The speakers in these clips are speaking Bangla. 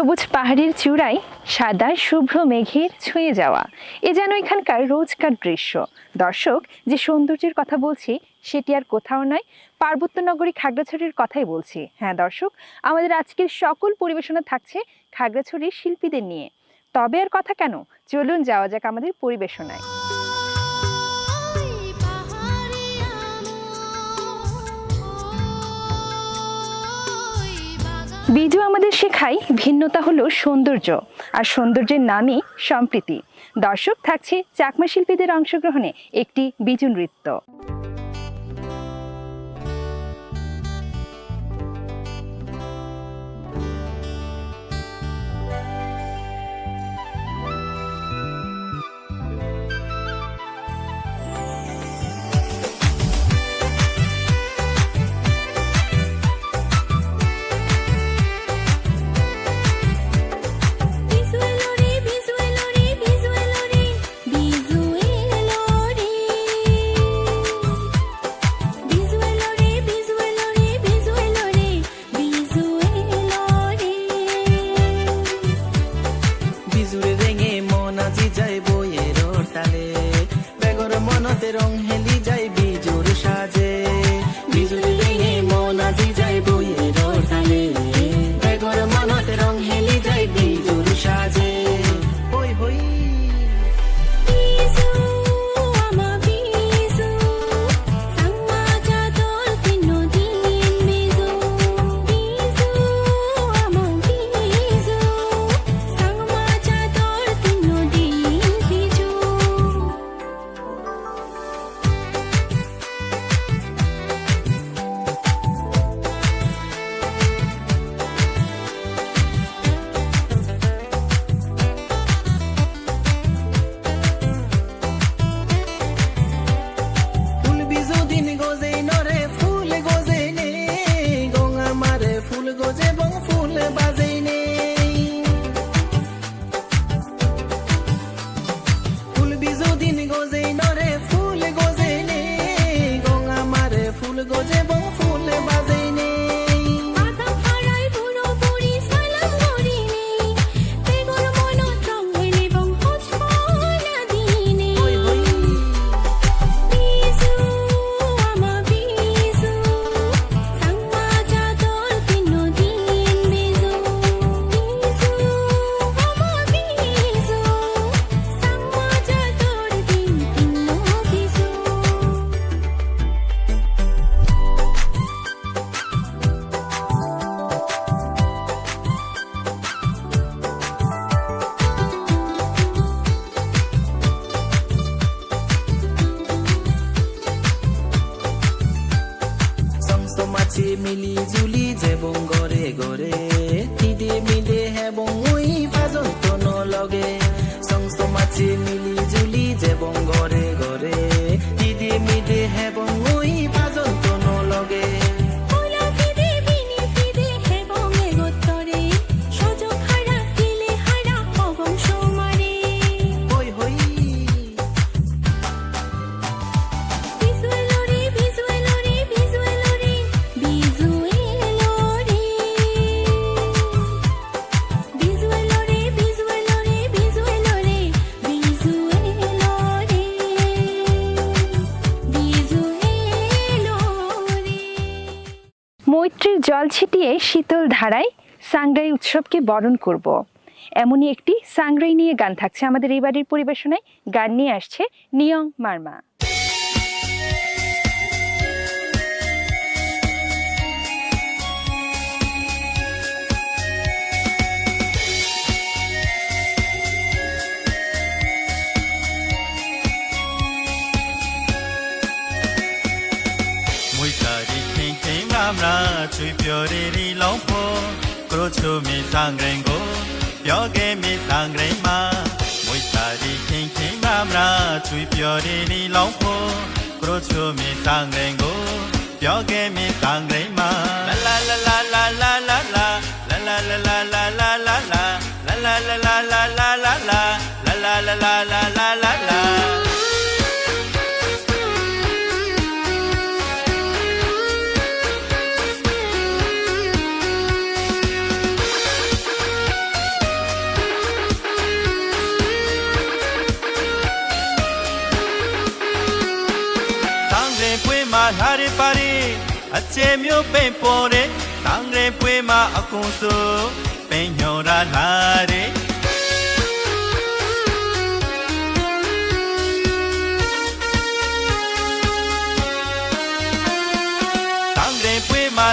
সবুজ পাহাড়ের চূড়ায় সাদা শুভ্র মেঘের ছুঁয়ে যাওয়া এ যেন এখানকার রোজকার দৃশ্য। দর্শক, যে সৌন্দর্যের কথা বলছি সেটি আর কোথাও নয়, পার্বত্য নগরী খাগড়াছড়ির কথাই বলছি। হ্যাঁ দর্শক, আমাদের আজকের সকল পরিবেশনা থাকছে খাগড়াছড়ির শিল্পীদের নিয়ে। তবে আর কথা কেন, চলুন যাওয়া যাক আমাদের পরিবেশনায়। বিজু আমাদের শেখায় ভিন্নতা হলো সৌন্দর্য, আর সৌন্দর্যের নামই সম্প্রীতি। দর্শক, থাকছে চাকমা শিল্পীদের অংশগ্রহণে একটি বিজু নৃত্য। মিলি জুলি যেবং গরে গরে তিদে মিদে হেবং ওই পর্যন্ত নলগে সংস্থ মাছি মিলি জুলি যেবং গরে গরে তিদে মিদে হেবং ওই পর্যন্ত নলগে মৈত্রীর জল ছিটিয়ে শীতল ধারায় সাংগ্রাই উৎসবকে বরণ করব, এমনই একটি সাংগ্রাই নিয়ে গান থাকছে আমাদের এই বাড়ির পরিবেশনায়। গান নিয়ে আসছে নিয়ং Marma. Chui pyo re ri long po, kro chu mi sang ren go, pyo ge mi sang ren ma. Mui ta ri king king ram ra, chui pyo re ri long po, kro chu mi sang ren go, pyo ge mi sang ren ma. La la la la la la la la, la la la la la la la la, la la la la la la la la, la la la la la la la la. လာရပါရီအချေမျိုးပိန်ပေါ်တဲ့သံရဲပွေမှာအကုန်စိုးပိန်ညော်ရလာတဲ့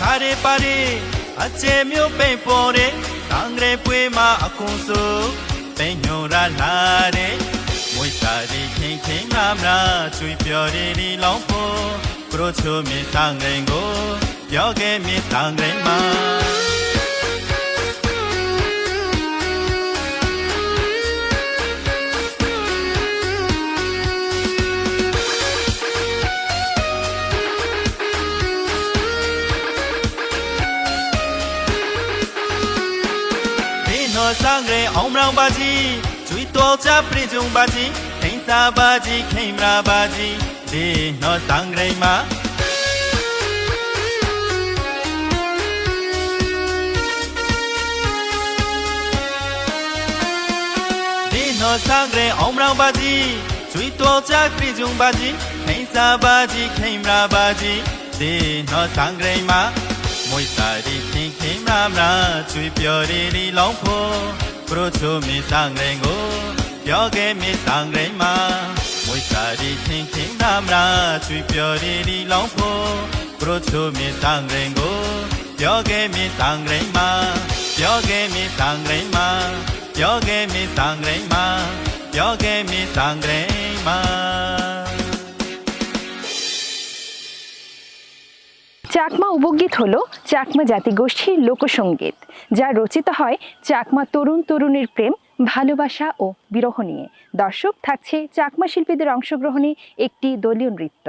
လာရပါရီအချေမျိုးပိန်ပေါ်တဲ့သံရဲပွေမှာအကုန်စိုးပိန်ညော်ရလာတဲ့မွေစာရီခင်ခင်မမရာချွေပြော်ရီဒီလောင်းဖို့ကရိုချိုမင်းသံရင်ကိုပြောခဲ့မင်းသံရင်မှာsang re om rang ba ji chui to cha pri jung ba ji thain sa ba ji khain ra ba ji de no sang re ma de no sang re om rang ba ji chui to cha pri jung ba ji thain sa ba ji khain ra ba ji de no sang re maမွေစာရီခင်ခင်မမရာချွေပြော်ရီဒီလောင်းဖို့ပရိုချိုမင်းသံရင်ကိုပြောခဲ့မင်းသံရင်မှာမွေစာရီခင်ခင်မမရာချွေပြော်ရီဒီလောင်းဖို့ပရိုချိုမင်းသံရင်ကိုပြောခဲ့မင်းသံရင်မှာပြောခဲ့မင်းသံရင်မှာပြောခဲ့မင်းသံရင်မှာပြောခဲ့မင်းသံရင်မှာচাকমা উপগীত হলো চাকমা জাতিগোষ্ঠীর লোকসঙ্গীত যা রচিত হয় চাকমা তরুণ তরুণীর প্রেম ভালোবাসা ও বিরহ নিয়ে দর্শক থাকছে চাকমা শিল্পীদের অংশগ্রহণে একটি দলীয় নৃত্য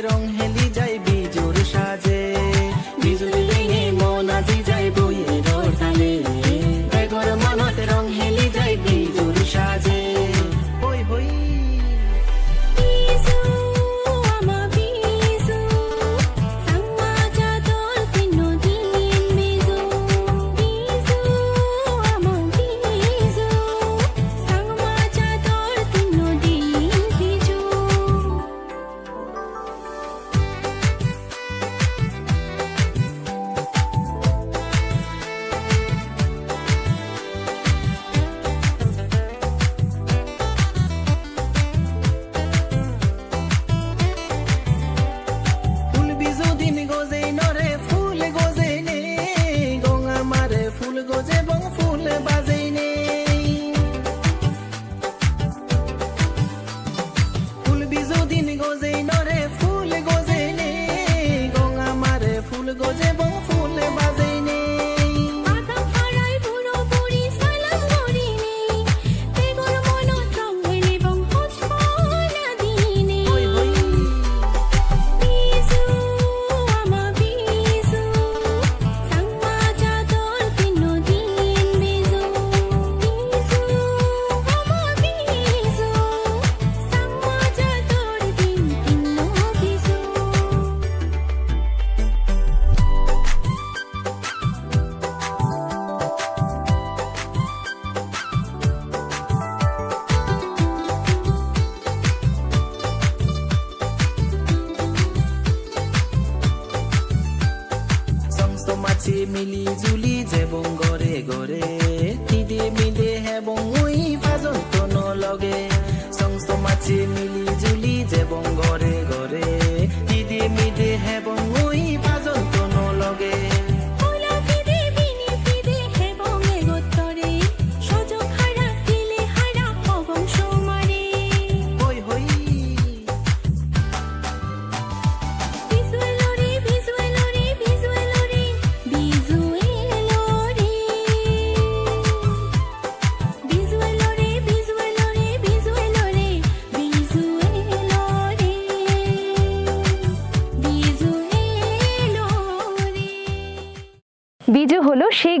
রং হেলি যাই বিজুর সাজে বিজুলি রেঙে মন আজি যাই বইয়ের তালে বেগর মনতে রং হেলি যাই বিজুর সাজে হই হই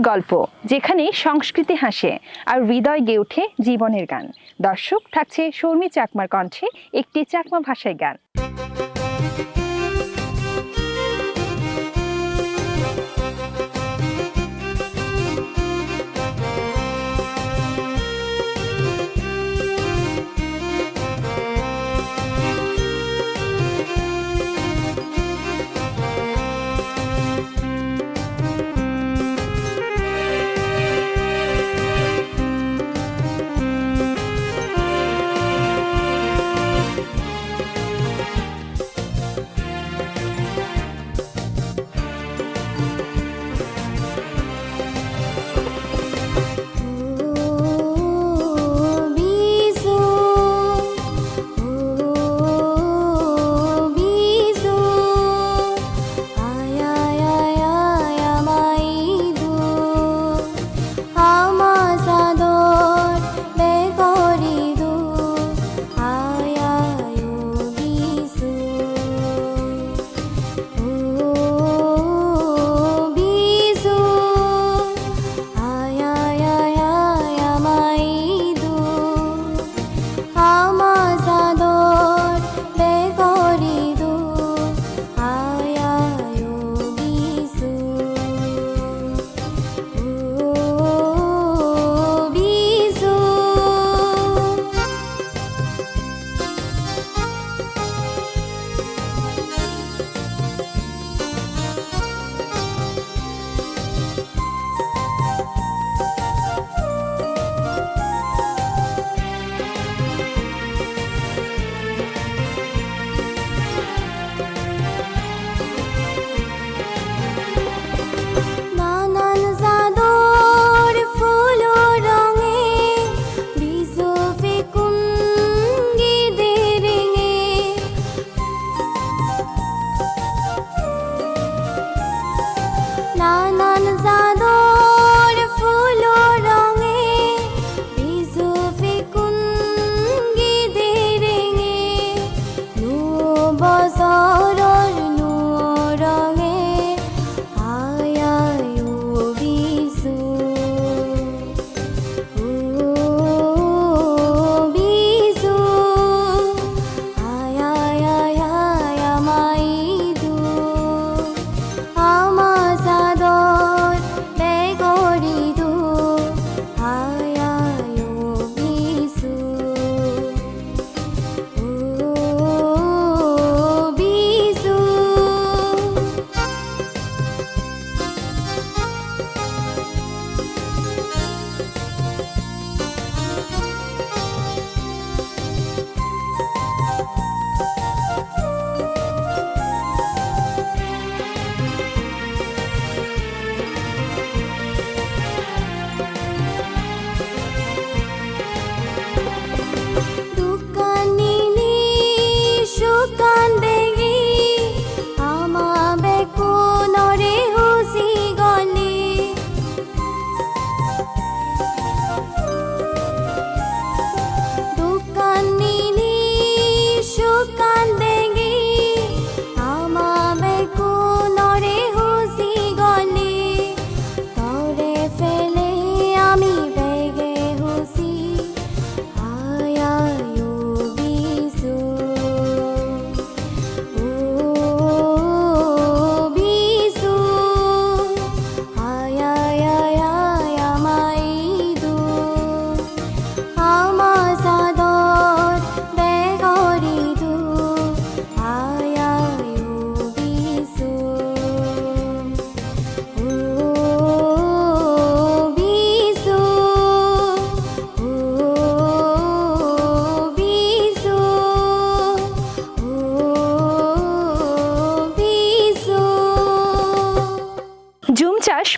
গল্প, যেখানে সংস্কৃতি হাসে আর হৃদয় গেয়ে ওঠে জীবনের গান। দর্শক, থাকছে শর্মী চাকমার কণ্ঠে একটি চাকমা ভাষায় গান।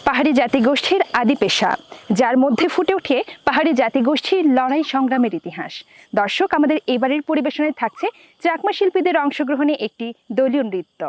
পাহাড়ি জাতিগোষ্ঠীর আদি পেশা, যার মধ্যে ফুটে ওঠে পাহাড়ি জাতিগোষ্ঠীর লড়াই সংগ্রামের ইতিহাস। দর্শক, আমাদের এবারের পরিবেশনায় থাকছে চাকমা শিল্পীদের অংশগ্রহণে একটি দলীয় নৃত্য।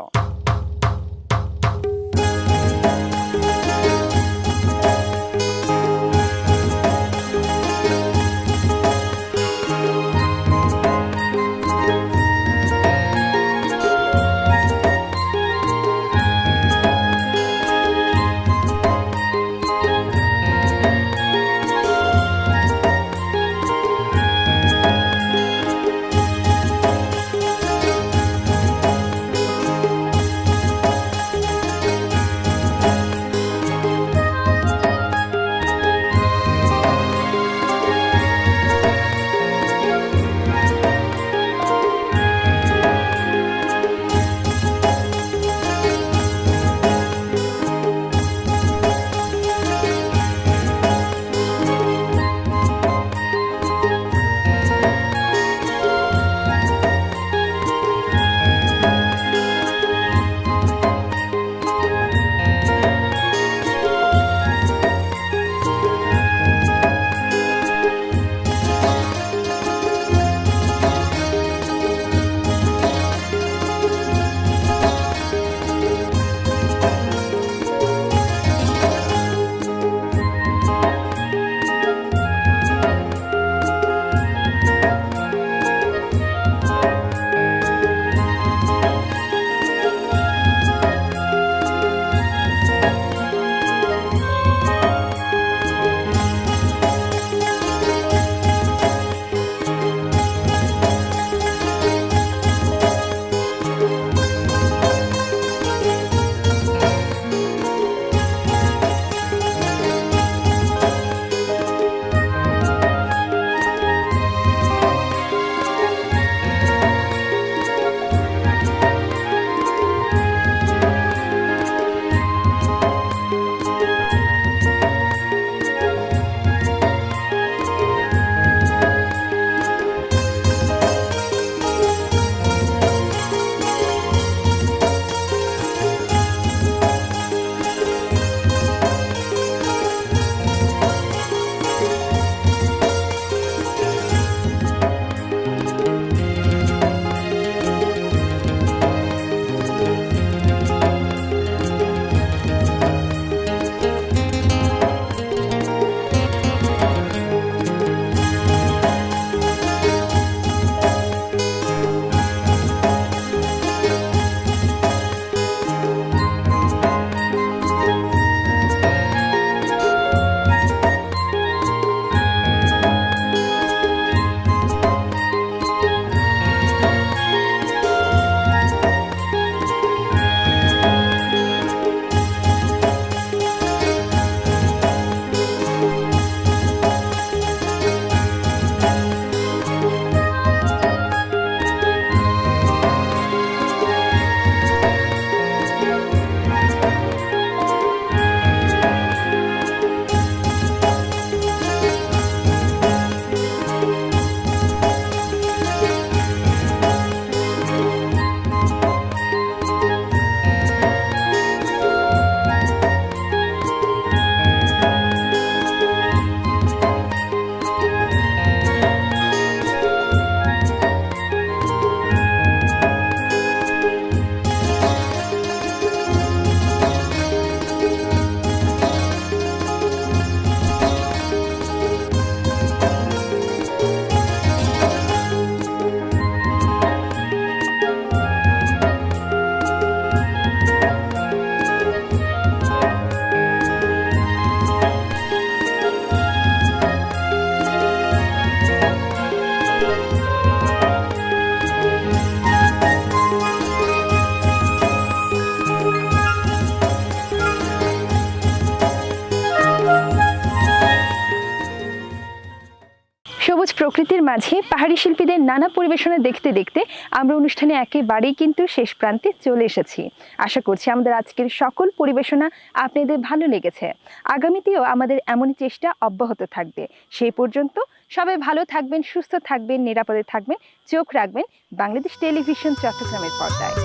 প্রকৃতির মাঝে পাহাড়ি শিল্পীদের নানা পরিবেশনা দেখতে দেখতে আমরা অনুষ্ঠানে একেবারেই কিন্তু শেষ প্রান্তে চলে এসেছি। আশা করছি আমাদের আজকের সকল পরিবেশনা আপনাদের ভালো লেগেছে। আগামীতেও আমাদের এমনই চেষ্টা অব্যাহত থাকবে। সেই পর্যন্ত সবাই ভালো থাকবেন, সুস্থ থাকবেন, নিরাপদে থাকবেন, চোখ রাখবেন বাংলাদেশ টেলিভিশন চট্টগ্রামের পর্দায়।